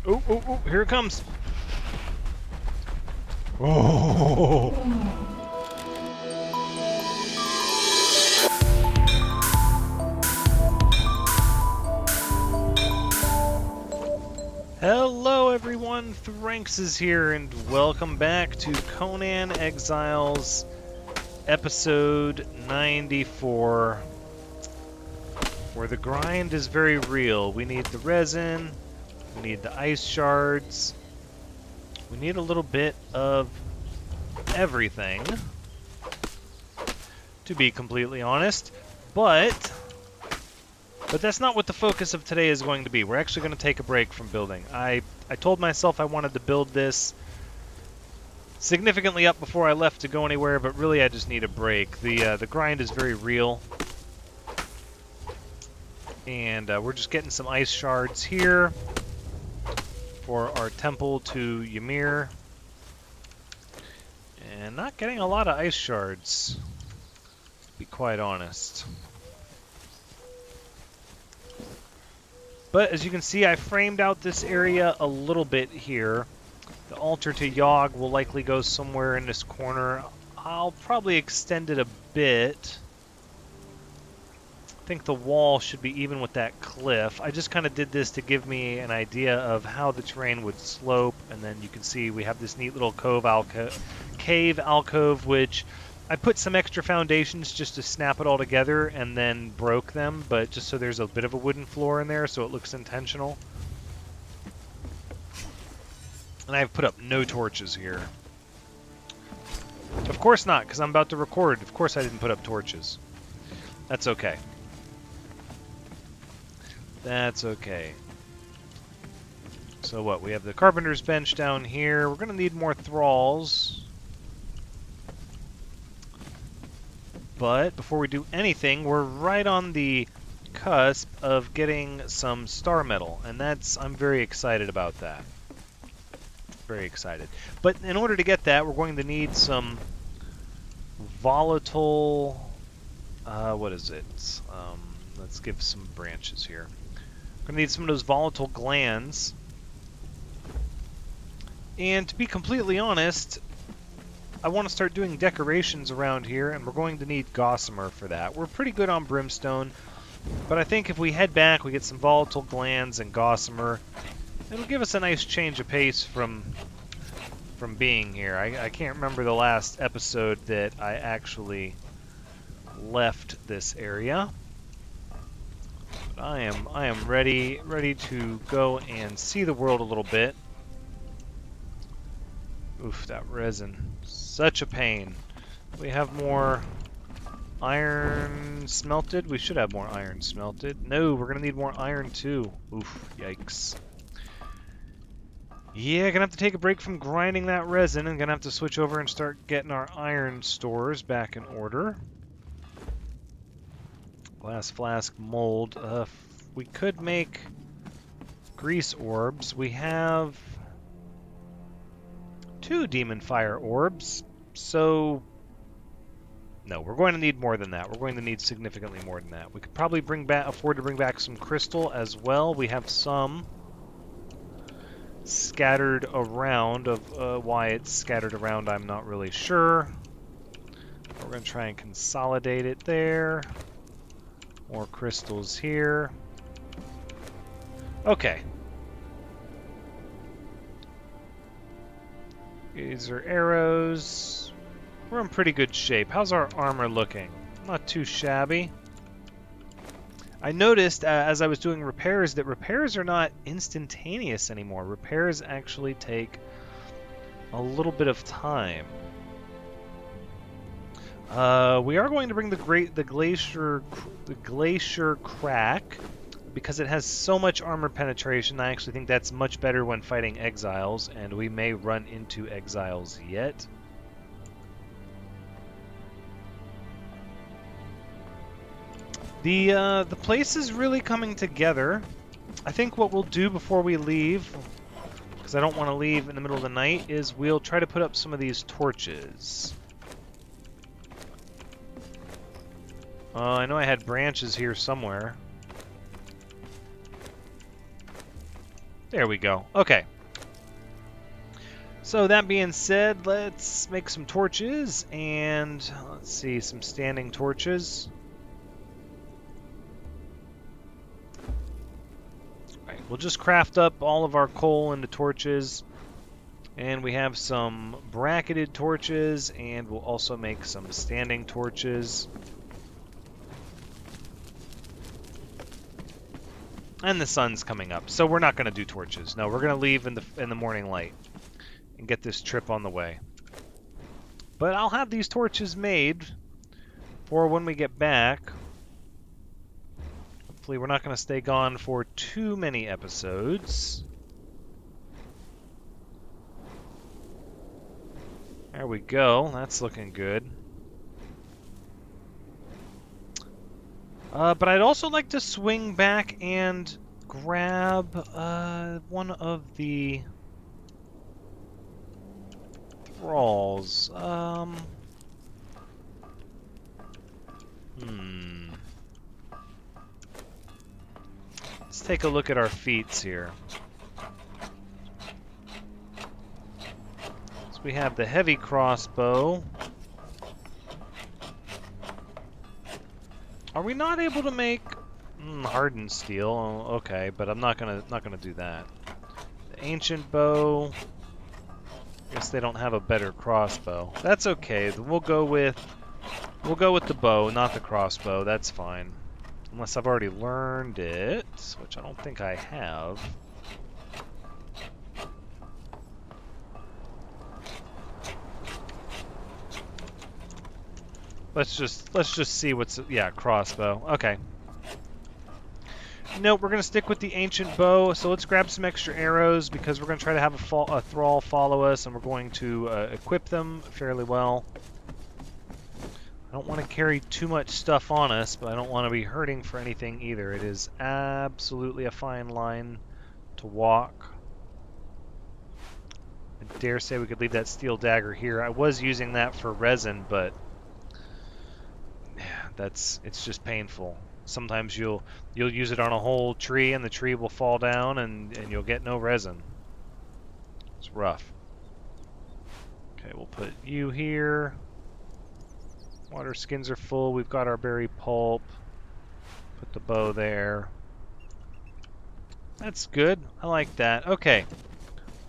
Oh, oh, oh, here it comes. Oh. Hello everyone, Thranxes here, and welcome back to Conan Exiles, episode 94, where the grind is very real. We need the resin, we need the ice shards, we need a little bit of everything, to be completely honest, but that's not what the focus of today is going to be. We're actually going to take a break from building. I told myself I wanted to build this significantly up before I left to go anywhere, but really I just need a break. The grind is very real. And we're just getting some ice shards here for our temple to Ymir. And not getting a lot of ice shards, to be quite honest. But as you can see, I framed out this area a little bit here. The altar to Yogg will likely go somewhere in this corner. I'll probably extend it a bit. I think the wall should be even with that cliff. I just kind of did this to give me an idea of how the terrain would slope, and then you can see we have this neat little cave alcove, which I put some extra foundations just to snap it all together and then broke them, but just so there's a bit of a wooden floor in there so it looks intentional. And I've put up no torches here. Of course not, because I'm about to record. Of course I didn't put up torches. That's okay. That's okay. So what? We have the carpenter's bench down here. We're going to need more thralls. But before we do anything, we're right on the cusp of getting some star metal, and I'm very excited about that. Very excited. But in order to get that, we're going to need some volatile, what is it? Let's give some branches here. We're going to need some of those volatile glands. And to be completely honest, I want to start doing decorations around here, and we're going to need gossamer for that. We're pretty good on brimstone, but I think if we head back, we get some volatile glands and gossamer, it'll give us a nice change of pace from being here. I can't remember the last episode that I actually left this area. But I am ready to go and see the world a little bit. Oof, that resin. Such a pain. We have more iron smelted. We should have more iron smelted. No, we're going to need more iron too. Oof, yikes. Yeah, gonna have to take a break from grinding that resin and gonna have to switch over and start getting our iron stores back in order. Glass flask mold. We could make grease orbs. We have 2 demon fire orbs, so no, we're going to need more than that. We're going to need significantly more than that. We could probably afford to bring back some crystal as well. We have some scattered around. Of why it's scattered around, I'm not really sure. We're going to try and consolidate it there. More crystals here. Okay. These are arrows. We're in pretty good shape. How's our armor looking? Not too shabby. I noticed as I was doing repairs that repairs are not instantaneous anymore. Repairs actually take a little bit of time. We are going to bring the glacier crack because it has so much armor penetration. I actually think that's much better when fighting exiles, and we may run into exiles yet. The place is really coming together. I think what we'll do before we leave, because I don't want to leave in the middle of the night, is we'll try to put up some of these torches. I know I had branches here somewhere. There we go. Okay. So that being said, let's make some torches, and let's see, some standing torches. Alright, we'll just craft up all of our coal into torches, and we have some bracketed torches, and we'll also make some standing torches. And the sun's coming up, so we're not going to do torches. No, we're going to leave in the morning light and get this trip on the way. But I'll have these torches made for when we get back. Hopefully we're not going to stay gone for too many episodes. There we go. That's looking good. But I'd also like to swing back and grab one of the Thralls. Let's take a look at our feats here. So we have the heavy crossbow. Are we not able to make hardened steel? Oh, okay, but I'm not gonna do that. The ancient bow. I guess they don't have a better crossbow. That's okay. We'll go with the bow, not the crossbow. That's fine, unless I've already learned it, which I don't think I have. Let's just see what's... Yeah, crossbow. Okay. Nope, we're going to stick with the ancient bow, so let's grab some extra arrows, because we're going to try to have a Thrall follow us, and we're going to equip them fairly well. I don't want to carry too much stuff on us, but I don't want to be hurting for anything either. It is absolutely a fine line to walk. I dare say we could leave that steel dagger here. I was using that for resin, but... it's just painful. Sometimes you'll use it on a whole tree and the tree will fall down and you'll get no resin. It's rough. Okay, we'll put you here. Water skins are full. We've got our berry pulp. Put the bow there. That's good. I like that. Okay.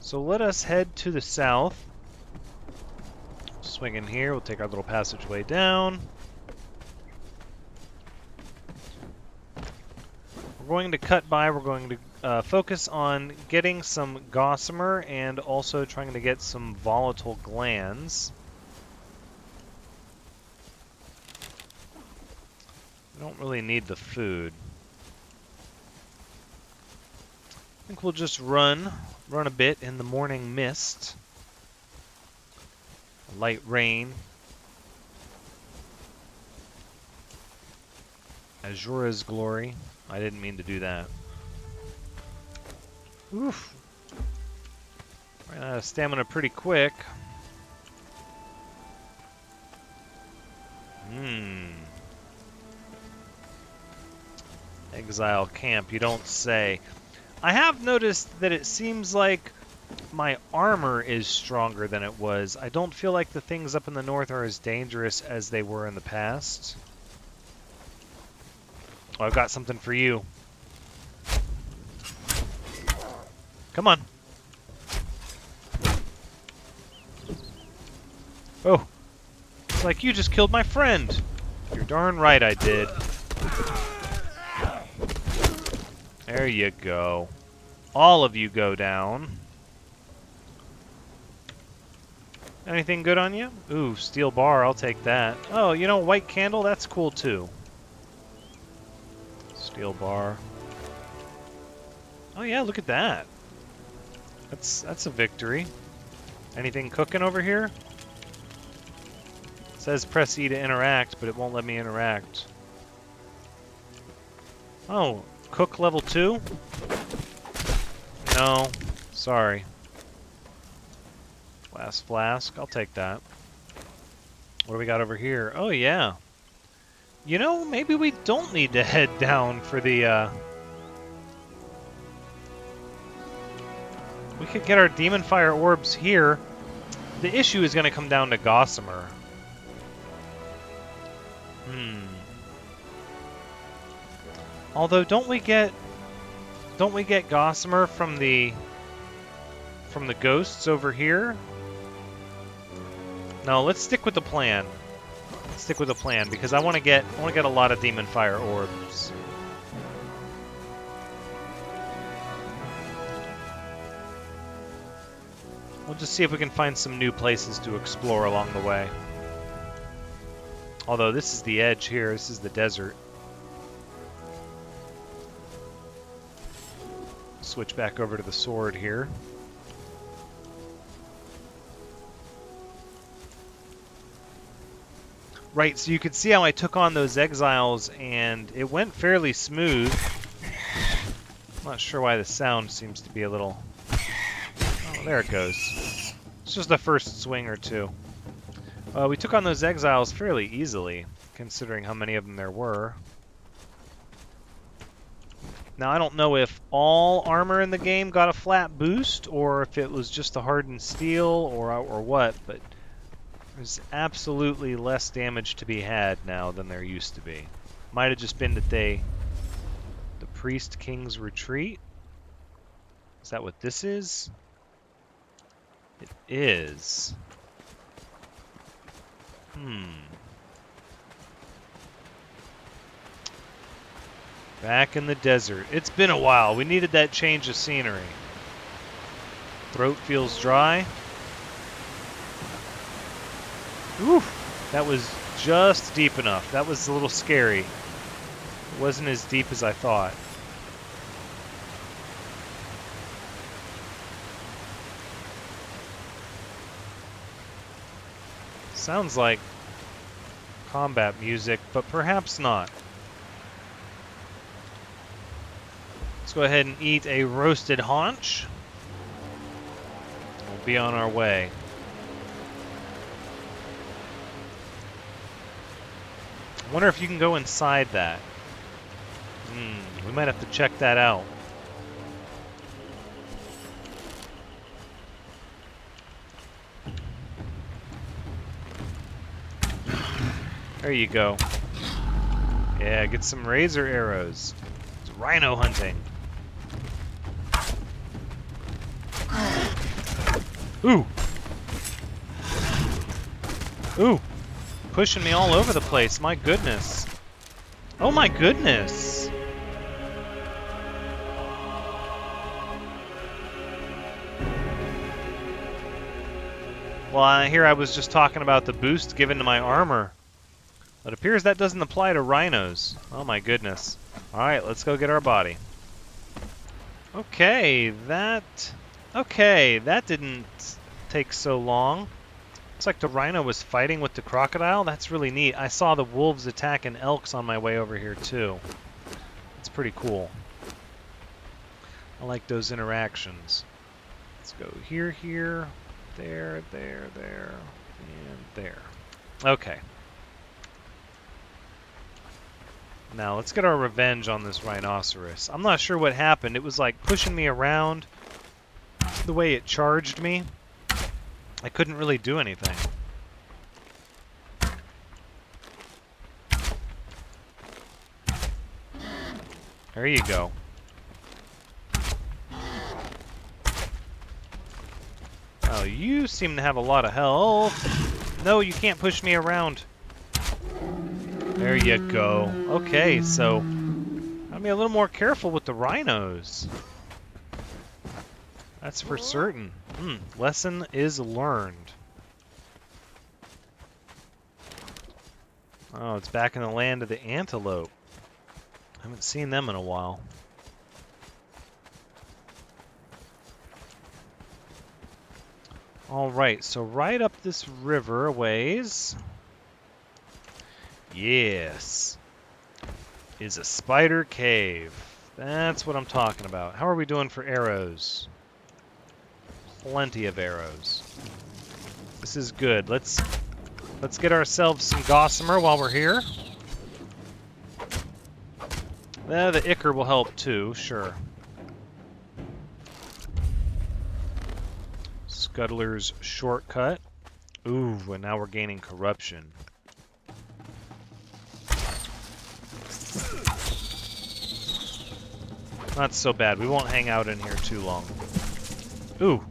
So let us head to the south. Swing in here. We'll take our little passageway down. We're going to cut by, we're going to focus on getting some gossamer and also trying to get some volatile glands. We don't really need the food. I think we'll just run a bit in the morning mist. Light rain. Azura's glory. I didn't mean to do that. Oof. Ran out of stamina pretty quick. Exile camp, you don't say. I have noticed that it seems like my armor is stronger than it was. I don't feel like the things up in the north are as dangerous as they were in the past. Oh, I've got something for you. Come on. Oh. It's like you just killed my friend. You're darn right I did. There you go. All of you go down. Anything good on you? Ooh, steel bar, I'll take that. Oh, you know, white candle, that's cool too. Steel bar. Oh yeah, look at that. That's a victory. Anything cooking over here? It says press E to interact, but it won't let me interact. Oh, cook level 2? No, sorry. Last flask, I'll take that. What do we got over here? Oh yeah. You know, maybe we don't need to head down for the We could get our Demon Fire orbs here. The issue is going to come down to Gossamer. Although, don't we get Gossamer from the ghosts over here? No, let's stick with the plan. Let's stick with the plan because I want to get a lot of Demon Fire orbs. We'll just see if we can find some new places to explore along the way. Although this is the edge here, this is the desert. Switch back over to the sword here. Right, so you could see how I took on those exiles and it went fairly smooth. I'm not sure why the sound seems to be a little... Oh, there it goes. It's just the first swing or two. We took on those exiles fairly easily, considering how many of them there were. Now, I don't know if all armor in the game got a flat boost, or if it was just the hardened steel, or what, but there's absolutely less damage to be had now than there used to be. Might have just been that the Priest King's Retreat? Is that what this is? It is. Back in the desert. It's been a while. We needed that change of scenery. Throat feels dry. Oof. That was just deep enough. That was a little scary. It wasn't as deep as I thought. Sounds like combat music, but perhaps not. Let's go ahead and eat a roasted haunch. We'll be on our way. I wonder if you can go inside that. We might have to check that out. There you go. Yeah, get some razor arrows. It's rhino hunting. Ooh! Ooh! Pushing me all over the place, my goodness. Oh my goodness! Well, here I was just talking about the boost given to my armor. It appears that doesn't apply to rhinos. Oh my goodness. Alright, let's go get our body. Okay, that didn't take so long. Looks like the rhino was fighting with the crocodile. That's really neat. I saw the wolves attacking elks on my way over here too. It's pretty cool. I like those interactions. Let's go here, there, and there. Okay. Now, let's get our revenge on this rhinoceros. I'm not sure what happened. It was like pushing me around. The way it charged me, I couldn't really do anything. There you go. Oh, you seem to have a lot of health. No, you can't push me around. There you go. Okay, so gotta be a little more careful with the rhinos. That's for certain. Lesson is learned. Oh, it's back in the land of the antelope. I haven't seen them in a while. Alright, so right up this river a ways. Yes. Is a spider cave. That's what I'm talking about. How are we doing for arrows? Plenty of arrows. This is good. Let's get ourselves some gossamer while we're here. The ichor will help too, sure. Scuttler's shortcut. Ooh, and now we're gaining corruption. Not so bad. We won't hang out in here too long. Ooh.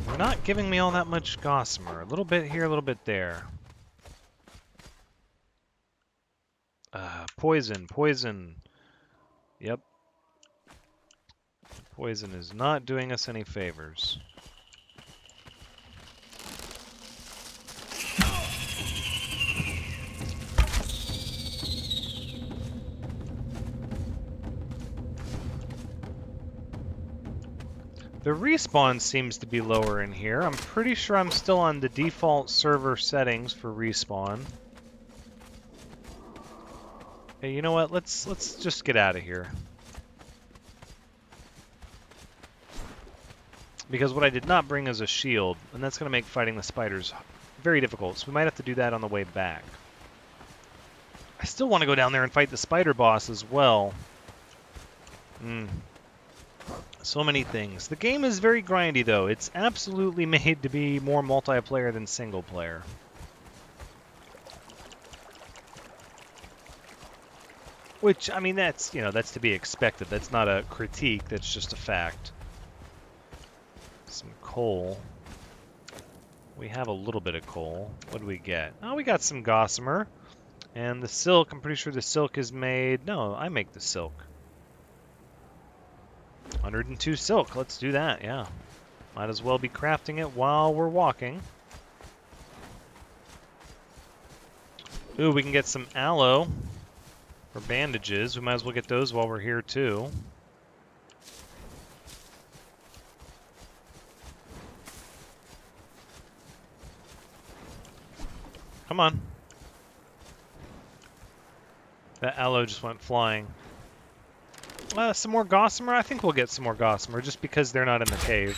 They're not giving me all that much gossamer. A little bit here, a little bit there. Poison, poison. Yep. Poison is not doing us any favors. The respawn seems to be lower in here. I'm pretty sure I'm still on the default server settings for respawn. Hey, you know what? Let's just get out of here. Because what I did not bring is a shield, and that's going to make fighting the spiders very difficult, so we might have to do that on the way back. I still want to go down there and fight the spider boss as well. So many things. The game is very grindy, though. It's absolutely made to be more multiplayer than single player. Which, I mean, that's to be expected. That's not a critique, that's just a fact. Some coal. We have a little bit of coal. What do we get? Oh, we got some gossamer. And the silk, I'm pretty sure the silk is made... No, I make the silk. 102 silk, let's do that, yeah. Might as well be crafting it while we're walking. Ooh, we can get some aloe for bandages. We might as well get those while we're here, too. Come on. That aloe just went flying. Some more gossamer? I think we'll get some more gossamer, just because they're not in the cave.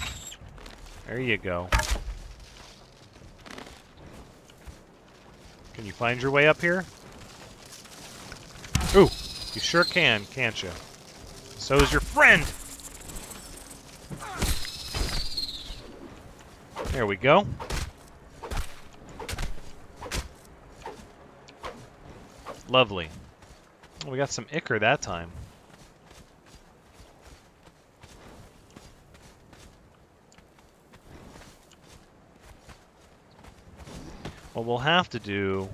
There you go. Can you find your way up here? Ooh, you sure can, can't you? So is your friend! There we go. Lovely. Well, we got some ichor that time. What we'll have to do,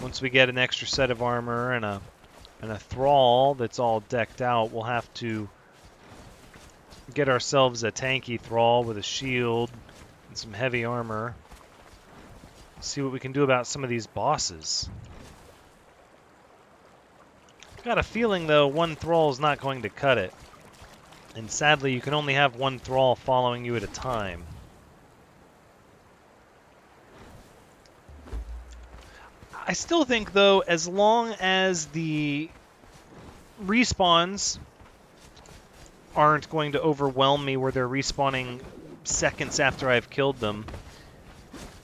once we get an extra set of armor and a thrall that's all decked out, we'll have to get ourselves a tanky thrall with a shield and some heavy armor. See what we can do about some of these bosses. Got a feeling, though, one thrall is not going to cut it. And sadly, you can only have one thrall following you at a time. I still think, though, as long as the respawns aren't going to overwhelm me where they're respawning seconds after I've killed them,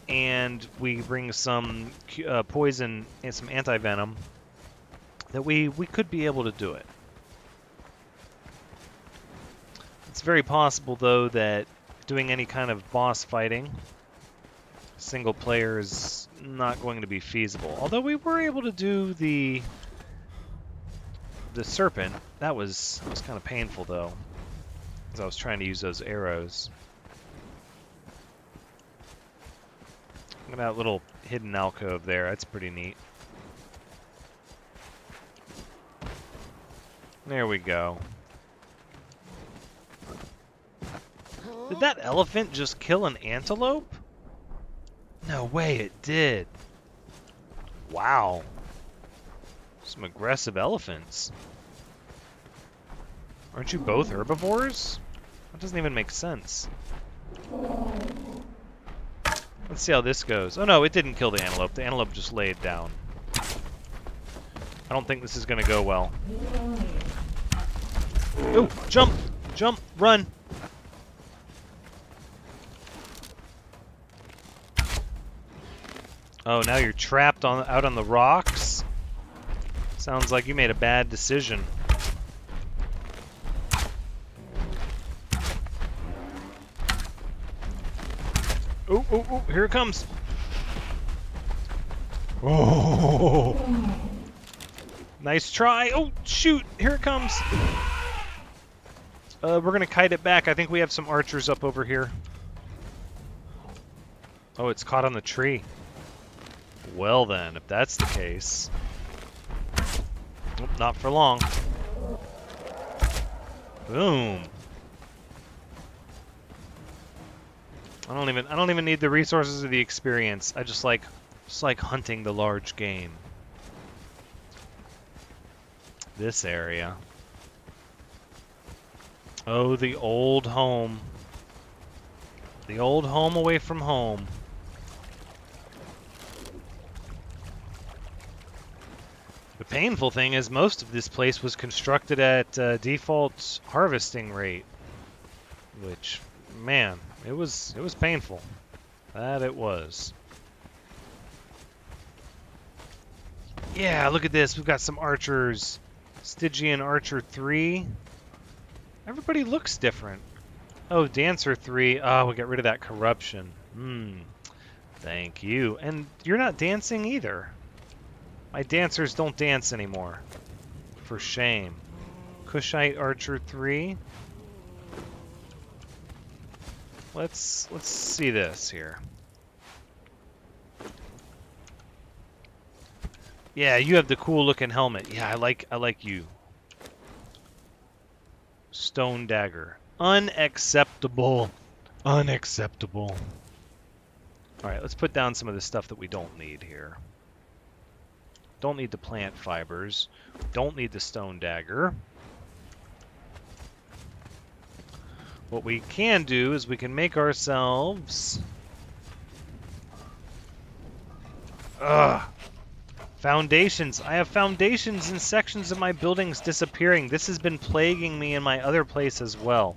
and we bring some poison and some anti-venom, that we could be able to do it. It's very possible, though, that doing any kind of boss fighting, single player, is not going to be feasible. Although we were able to do the serpent. That was kind of painful, though, as I was trying to use those arrows. Look at that little hidden alcove there. That's pretty neat. There we go. Did that elephant just kill an antelope? No way it did. Wow. Some aggressive elephants. Aren't you both herbivores? That doesn't even make sense. Let's see how this goes. Oh no, it didn't kill the antelope. The antelope just laid down. I don't think this is going to go well. Ooh, jump! Jump! Run! Oh, now you're trapped out on the rocks? Sounds like you made a bad decision. Oh, oh, oh, here it comes. Oh, nice try. Oh, shoot, here it comes. We're going to kite it back. I think we have some archers up over here. Oh, it's caught on the tree. Well then, if that's the case. Oh, not for long. Boom. I don't even need the resources or the experience. I just like hunting the large game. This area. Oh, the old home. The old home away from home. The painful thing is most of this place was constructed at default harvesting rate, which, man, it was painful. That it was. Yeah, look at this. We've got some archers. Stygian Archer 3. Everybody looks different. Oh, Dancer 3. Oh, we got rid of that corruption. Thank you. And you're not dancing either. My dancers don't dance anymore. For shame. Kushite Archer 3. Let's see this here. Yeah, you have the cool looking helmet. Yeah, I like you. Stone dagger. Unacceptable. Unacceptable. Alright, let's put down some of the stuff that we don't need here. Don't need the plant fibers. Don't need the stone dagger. What we can do is we can make ourselves... Foundations. I have foundations in sections of my buildings disappearing. This has been plaguing me in my other place as well.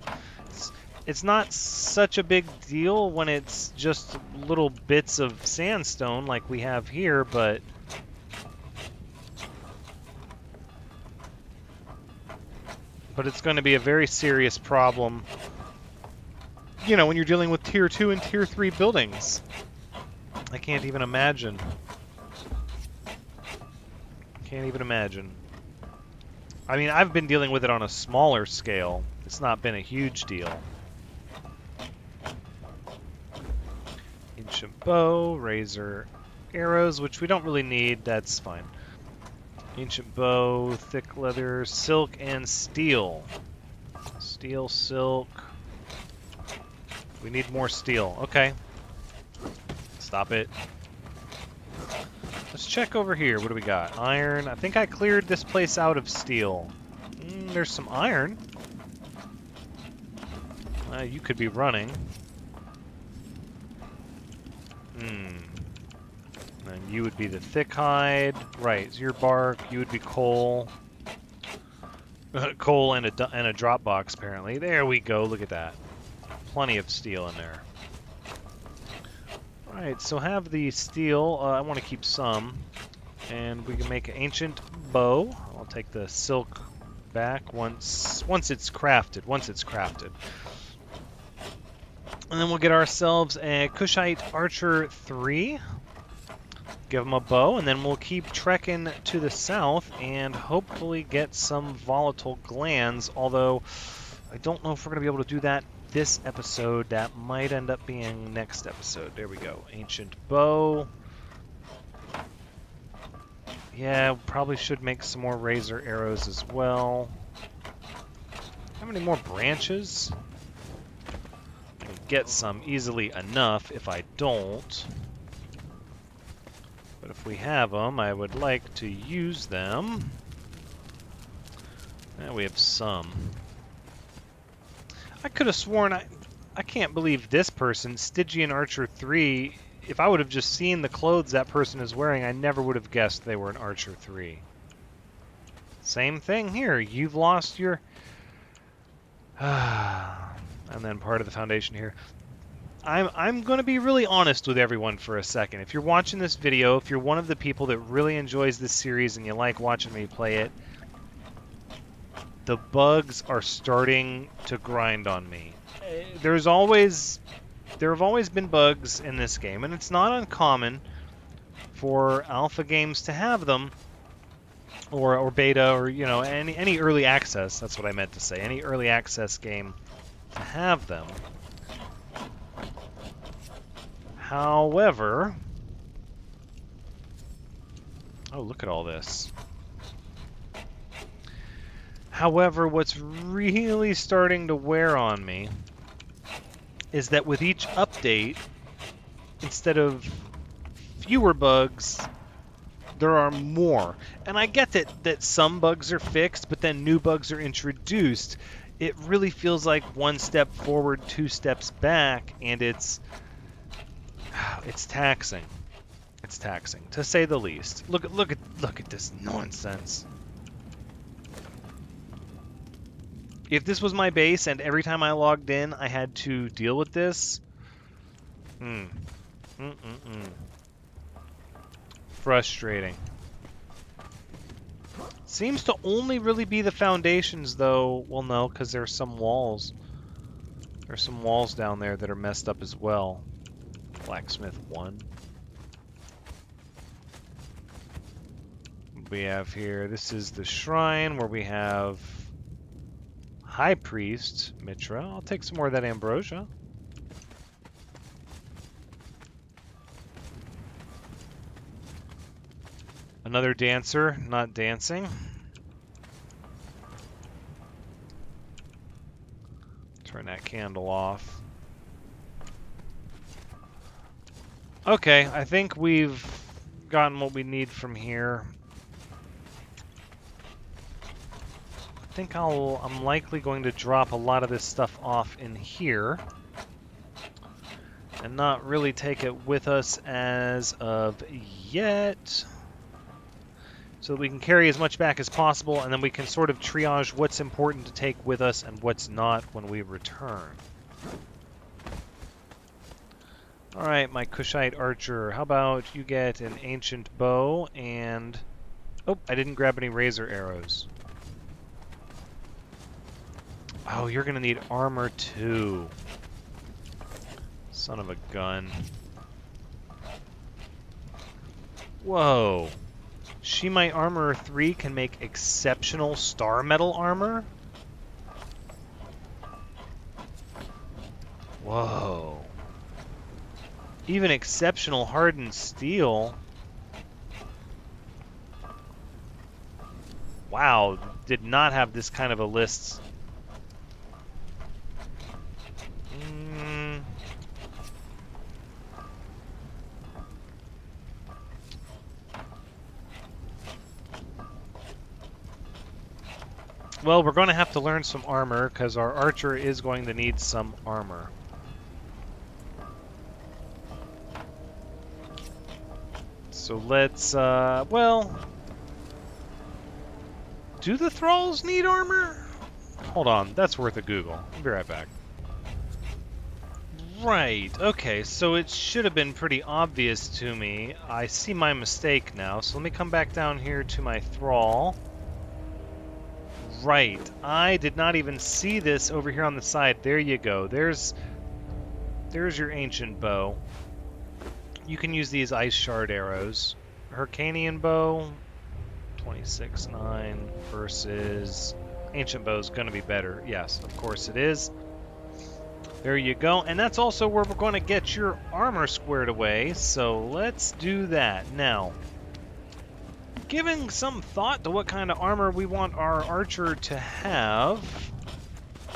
It's not such a big deal when it's just little bits of sandstone like we have here, but... But it's going to be a very serious problem, you know, when you're dealing with Tier 2 and Tier 3 buildings. I can't even imagine. Can't even imagine. I mean, I've been dealing with it on a smaller scale. It's not been a huge deal. Ancient bow, razor arrows, which we don't really need. That's fine. Ancient bow, thick leather, silk, and steel. Steel, silk. We need more steel. Okay. Stop it. Let's check over here. What do we got? Iron. I think I cleared this place out of steel. There's some iron. You could be running. And you would be the thick hide. Right, your bark. You would be coal. Coal and a drop box, apparently. There we go. Look at that. Plenty of steel in there. Alright, so have the steel. I want to keep some. And we can make an ancient bow. I'll take the silk back once it's crafted. And then we'll get ourselves a Kushite Archer 3. Give them a bow, and then we'll keep trekking to the south and hopefully get some volatile glands, although I don't know if we're going to be able to do that this episode. That might end up being next episode. There we go. Ancient bow. Yeah, probably should make some more razor arrows as well. How many more branches? I can get some easily enough if I don't. But if we have them, I would like to use them. And we have some. I could have sworn I can't believe this person, Stygian Archer 3, if I would have just seen the clothes that person is wearing, I never would have guessed they were an Archer 3. Same thing here. You've lost your... and then part of the foundation here. I'm going to be really honest with everyone for a second. If you're watching this video, if you're one of the people that really enjoys this series and you like watching me play it, the bugs are starting to grind on me. There have always been bugs in this game, and it's not uncommon for alpha games to have them, or beta, or any early access. That's what I meant to say. Any early access game to have them. However, oh, look at all this. However, what's really starting to wear on me is that with each update, instead of fewer bugs, there are more. And I get that some bugs are fixed, but then new bugs are introduced. It really feels like one step forward, two steps back, and it's taxing. It's taxing, to say the least. Look at this nonsense. If this was my base and every time I logged in I had to deal with this, frustrating. Seems to only really be the foundations, though. Well, no, because there's some walls. There's some walls down there that are messed up as well. Blacksmith 1. We have here, this is the shrine where we have High Priest Mitra. I'll take some more of that ambrosia. Another dancer not dancing. Turn that candle off. Okay, I think we've gotten what we need from here. I think I'm likely going to drop a lot of this stuff off in here and not really take it with us as of yet, so that we can carry as much back as possible, and then we can sort of triage what's important to take with us and what's not when we return. Alright, my Kushite archer, how about you get an ancient bow and... oh, I didn't grab any razor arrows. Oh, you're gonna need armor too. Son of a gun. Whoa. Shemite Armorer 3 can make exceptional star metal armor? Whoa. Even exceptional hardened steel. Wow, did not have this kind of a list. Well, we're going to have to learn some armor, because our archer is going to need some armor. So let's, well... do the Thralls need armor? Hold on, that's worth a Google. I'll be right back. Right, okay, so it should have been pretty obvious to me. I see my mistake now, so let me come back down here to my Thrall. Right, I did not even see this over here on the side. There you go. There's your ancient bow. You can use these ice shard arrows. Hyrcanian bow, 26.9 versus ancient bow is going to be better. Yes, of course it is. There you go. And that's also where we're going to get your armor squared away. So let's do that now. Giving some thought to what kind of armor we want our archer to have.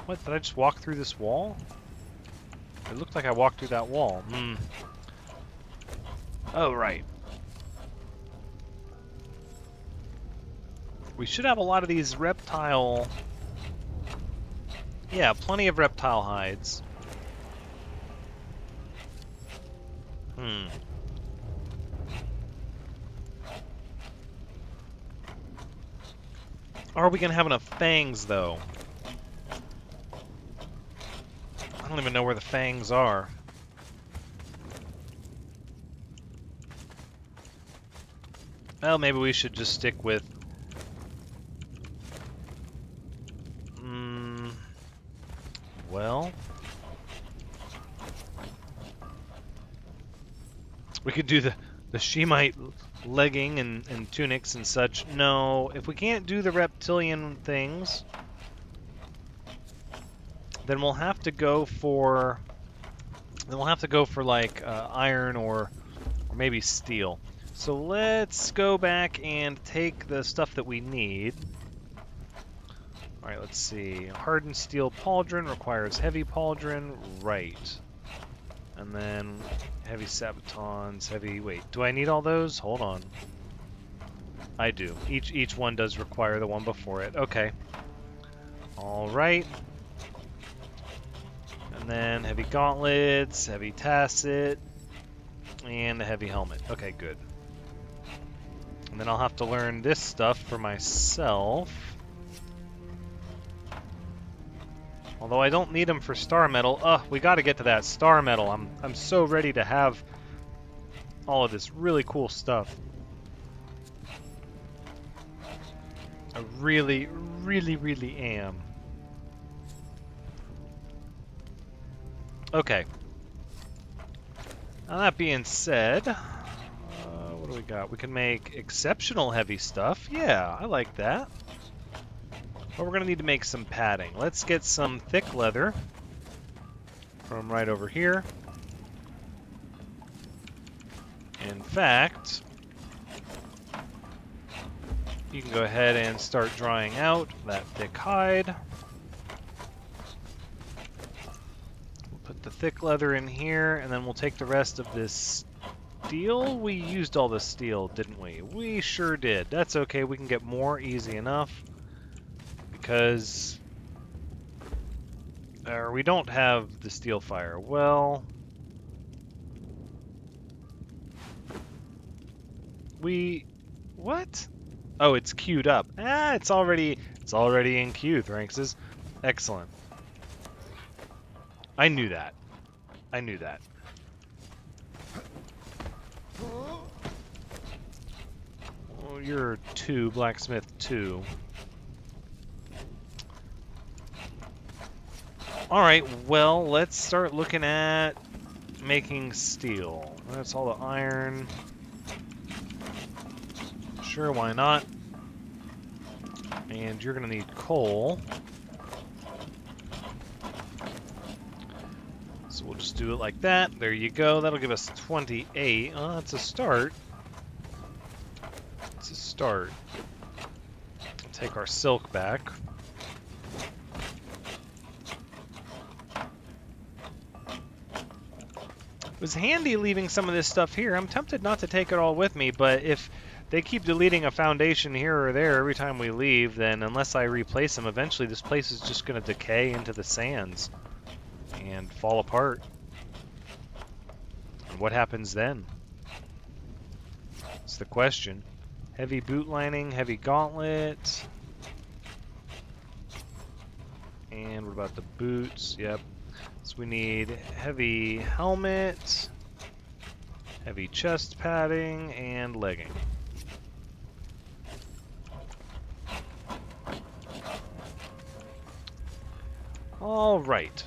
What, did I just walk through this wall? It looked like I walked through that wall. Oh, right. We should have a lot of these reptile... yeah, plenty of reptile hides. Are we going to have enough fangs, though? I don't even know where the fangs are. Well, maybe we should just stick with... well... we could do the Shemite legging and tunics and such. No, if we can't do the reptilian things, then we'll have to go for... like iron or maybe steel. So let's go back and take the stuff that we need. Alright, let's see. Hardened steel pauldron requires heavy pauldron. Right. And then heavy sabatons, heavy... wait, do I need all those? Hold on. I do. Each one does require the one before it. Okay. Alright. And then heavy gauntlets, heavy tasset, and a heavy helmet. Okay, good. And then I'll have to learn this stuff for myself. Although I don't need them for star metal. Ugh, we gotta get to that star metal. I'm so ready to have all of this really cool stuff. I really, really, really am. Okay. Now that being said, what do we got? We can make exceptional heavy stuff. Yeah, I like that. But we're going to need to make some padding. Let's get some thick leather from right over here. In fact, you can go ahead and start drying out that thick hide. We'll put the thick leather in here, and then we'll take the rest of this steel. We used all the steel, didn't we? We sure did. That's okay. We can get more easy enough. Because we don't have the steel fire. Well, what? Oh, it's queued up. Ah, it's already in queue, Thranxes. Excellent. I knew that. I knew that. Oh, you're 2, blacksmith 2. Alright, well, let's start looking at making steel. That's all the iron. Sure, why not? And you're going to need coal. So we'll just do it like that. There you go. That'll give us 28. Oh, that's a start. It's a start. Take our silk back. It was handy leaving some of this stuff here. I'm tempted not to take it all with me, but if they keep deleting a foundation here or there every time we leave, then unless I replace them, eventually this place is just going to decay into the sands and fall apart. And what happens then? That's the question. Heavy boot lining, heavy gauntlet. And what about the boots? Yep. So we need heavy helmet, heavy chest padding, and legging. All right.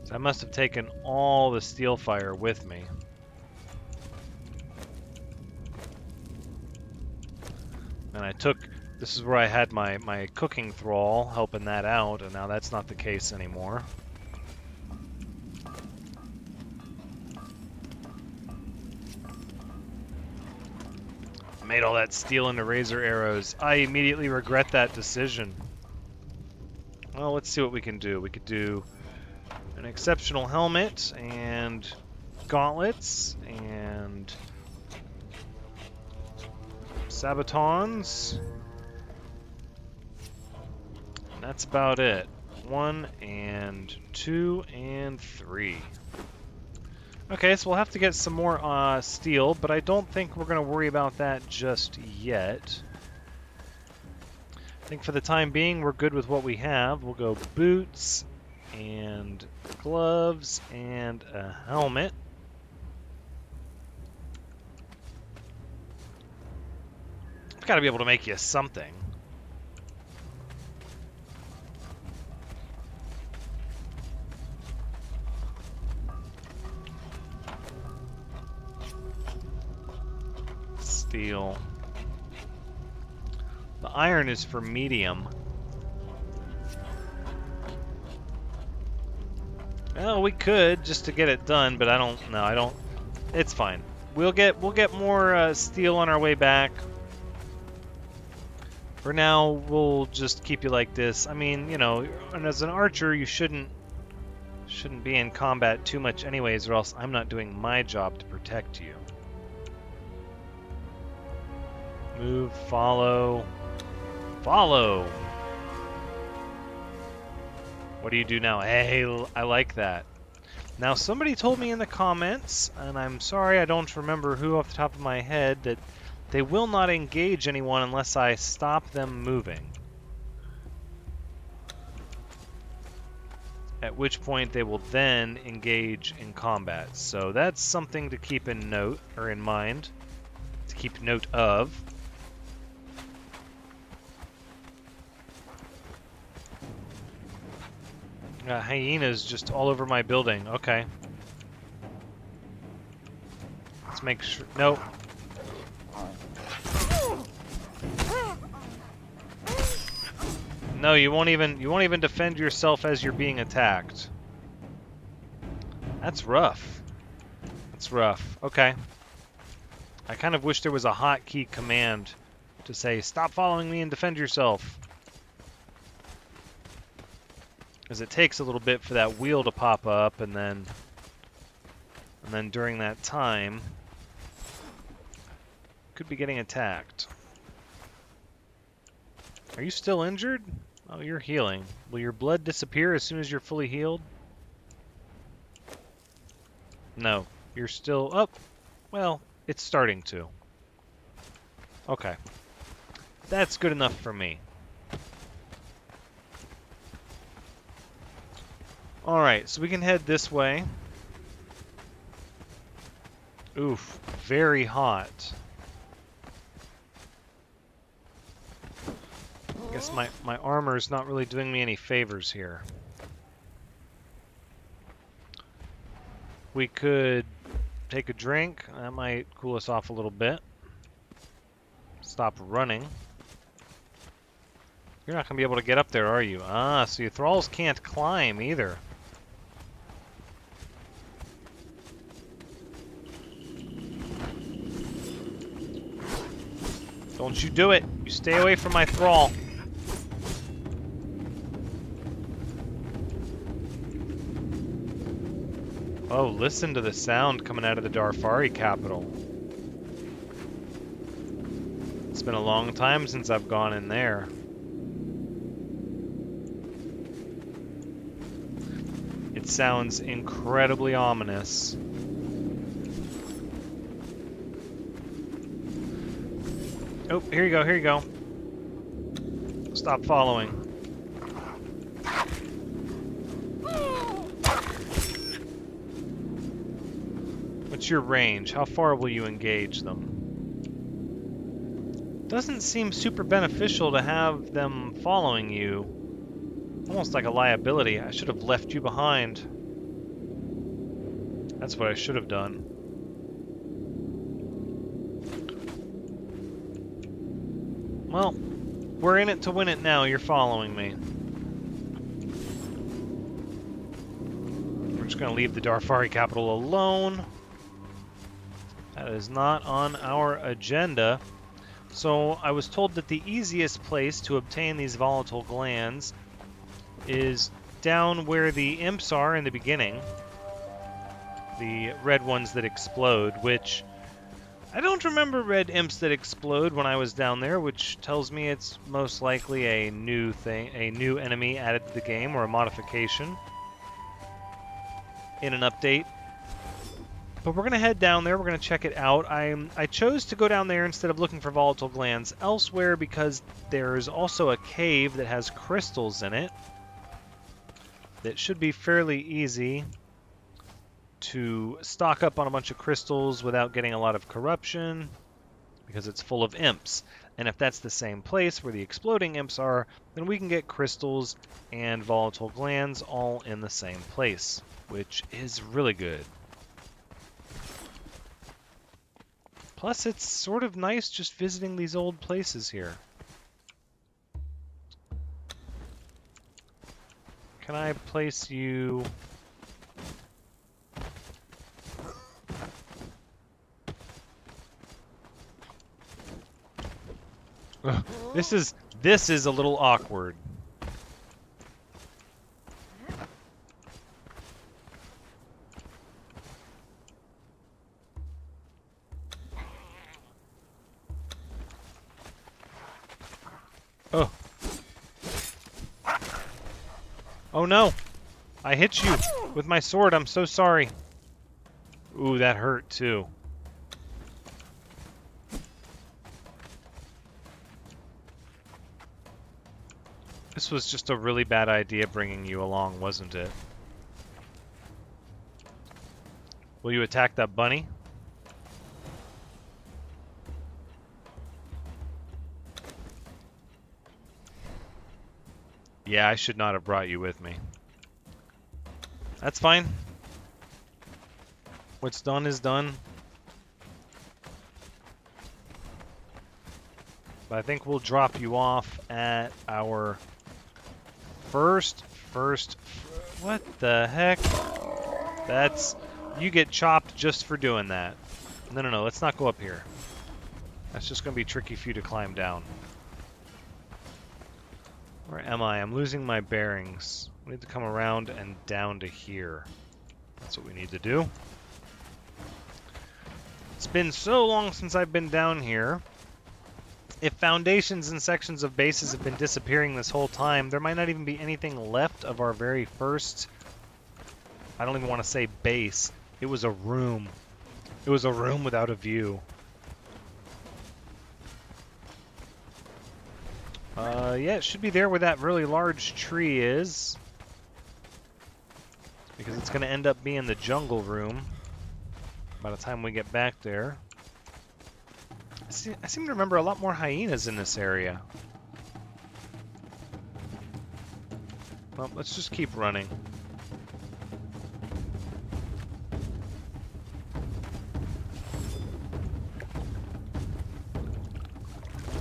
So I must have taken all the steel fire with me. And I took... this is where I had my cooking thrall helping that out, and now that's not the case anymore. Made all that steel into razor arrows. I immediately regret that decision. Well, let's see what we can do. We could do an exceptional helmet and gauntlets and sabatons. And that's about it. 1 and 2 and 3. Okay, so we'll have to get some more steel, but I don't think we're going to worry about that just yet. I think for the time being, we're good with what we have. We'll go boots, and gloves and a helmet. I've got to be able to make you something. Steel. The iron is for medium. Well, we could just to get it done, but I don't. No, I don't. It's fine. We'll get more steel on our way back. For now, we'll just keep you like this. I mean, you know, and as an archer, you shouldn't be in combat too much, anyways, or else I'm not doing my job to protect you. Move, follow, follow. What do you do now? Hey, I like that. Now, somebody told me in the comments, and I'm sorry I don't remember who off the top of my head, that they will not engage anyone unless I stop them moving. At which point they will then engage in combat. So that's something to keep in note, or in mind, to keep note of. Hyenas just all over my building. Okay. Let's make sure. Nope. No, you won't even defend yourself as you're being attacked. That's rough. That's rough. Okay. I kind of wish there was a hotkey command to say, stop following me and defend yourself. Because it takes a little bit for that wheel to pop up, and then during that time, could be getting attacked. Are you still injured? Oh, you're healing. Will your blood disappear as soon as you're fully healed? No, you're still up. Well, it's starting to. Okay. That's good enough for me. Alright, so we can head this way. Oof, very hot. I guess my armor's not really doing me any favors here. We could take a drink. That might cool us off a little bit. Stop running. You're not going to be able to get up there, are you? Ah, so your thralls can't climb either. Don't you do it. You stay away from my thrall. Oh, listen to the sound coming out of the Darfari capital. It's been a long time since I've gone in there. It sounds incredibly ominous. Oh, here you go, here you go. Stop following. What's your range? How far will you engage them? Doesn't seem super beneficial to have them following you. Almost like a liability. I should have left you behind. That's what I should have done. Well, we're in it to win it now. You're following me. We're just going to leave the Darfari capital alone. That is not on our agenda. So I was told that the easiest place to obtain these volatile glands is down where the imps are in the beginning. The red ones that explode, which I don't remember red imps that explode when I was down there, which tells me it's most likely a new thing, a new enemy added to the game, or a modification in an update. But we're going to head down there, we're going to check it out. I chose to go down there instead of looking for volatile glands elsewhere because there's also a cave that has crystals in it. that should be fairly easy to stock up on a bunch of crystals without getting a lot of corruption, because it's full of imps. And if that's the same place where the exploding imps are, then we can get crystals and volatile glands all in the same place, which is really good. Plus, it's sort of nice just visiting these old places here. Can I place you... Ugh, this is a little awkward. Oh. Oh no! I hit you with my sword. I'm so sorry. Ooh, that hurt too. This was just a really bad idea bringing you along, wasn't it? Will you attack that bunny? Yeah, I should not have brought you with me. That's fine. What's done is done. But I think we'll drop you off at our first... What the heck? That's... You get chopped just for doing that. No, let's not go up here. That's just going to be tricky for you to climb down. Where am I? I'm losing my bearings. We need to come around and down to here. That's what we need to do. It's been so long since I've been down here. If foundations and sections of bases have been disappearing this whole time, there might not even be anything left of our very first... I don't even want to say base. It was a room. It was a room without a view. Yeah, it should be there where that really large tree is. Because it's going to end up being the jungle room by the time we get back there. I seem to remember a lot more hyenas in this area. Well, let's just keep running.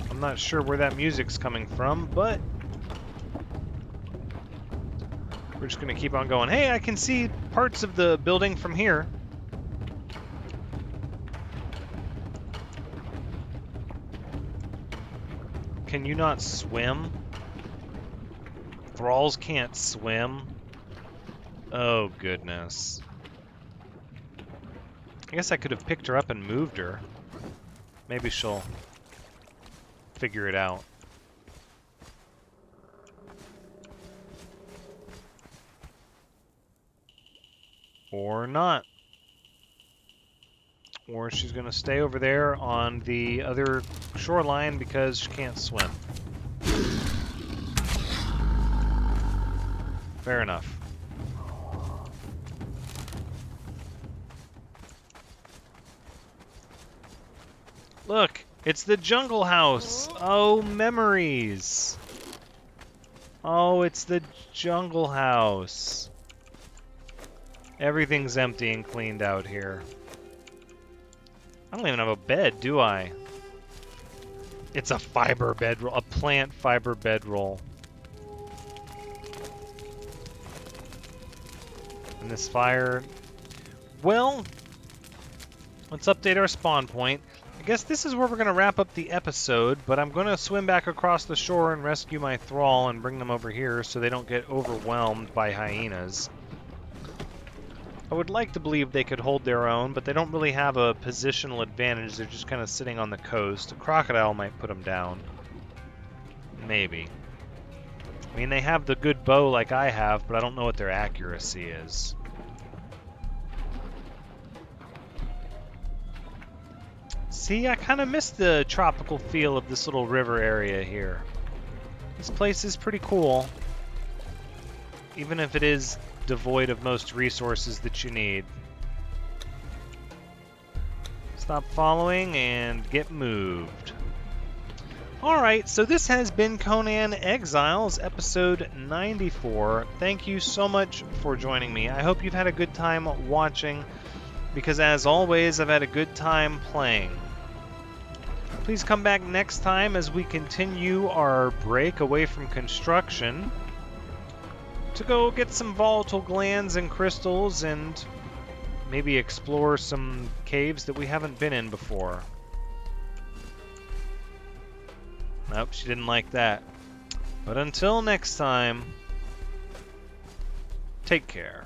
I'm not sure where that music's coming from, but we're just going to keep on going. Hey, I can see parts of the building from here. Can you not swim? Thralls can't swim? Oh, goodness. I guess I could have picked her up and moved her. Maybe she'll figure it out. Or not. Or she's going to stay over there on the other shoreline because she can't swim. Fair enough. Look, it's the jungle house. Oh, memories. Oh, it's the jungle house. Everything's empty and cleaned out here. I don't even have a bed, do I? It's a fiber bedroll, a plant fiber bedroll. And this fire... Well, let's update our spawn point. I guess this is where we're going to wrap up the episode, but I'm going to swim back across the shore and rescue my Thrall and bring them over here so they don't get overwhelmed by hyenas. I would like to believe they could hold their own, but they don't really have a positional advantage. They're just kind of sitting on the coast. A crocodile might put them down. Maybe. I mean, they have the good bow like I have, but I don't know what their accuracy is. See, I kind of miss the tropical feel of this little river area here. This place is pretty cool. even if it is devoid of most resources that you need. Stop following and get moved. Alright, so this has been Conan Exiles, episode 94. Thank you so much for joining me. I hope you've had a good time watching, because as always, I've had a good time playing. Please come back next time as we continue our break away from construction to go get some volatile glands and crystals and maybe explore some caves that we haven't been in before. Nope, she didn't like that. But until next time, take care.